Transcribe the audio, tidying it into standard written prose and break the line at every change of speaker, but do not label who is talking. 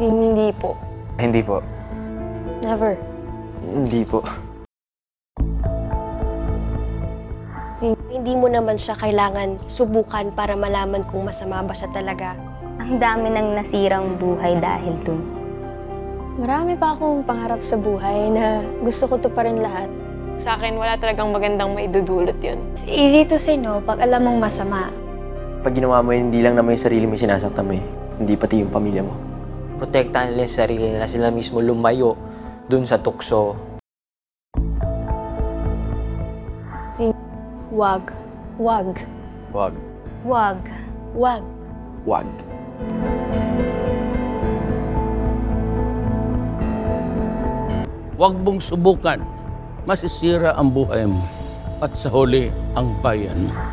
Hindi po.
Hindi po.
Never.
Hindi po.
Hindi mo naman siya kailangan subukan para malaman kung masama ba siya talaga.
Ang dami ng nasirang buhay dahil dun.
Marami pa akong pangarap sa buhay na gusto ko to pa rin lahat. Sa akin, wala talagang magandang maidudulot yun. It's easy to say no pag alam mong masama.
Pag ginawa mo yun, hindi lang naman yung sarili mo sinasaktan mo eh. Hindi pati yung pamilya mo.
Protektahan nila yung sarili nila. Sila mismo lumayo dun sa tukso.
Wag. Wag.
Wag.
Wag.
Wag.
Wag.
Huwag mong subukan. Masisira ang buhay mo at sa huli ang bayan mo.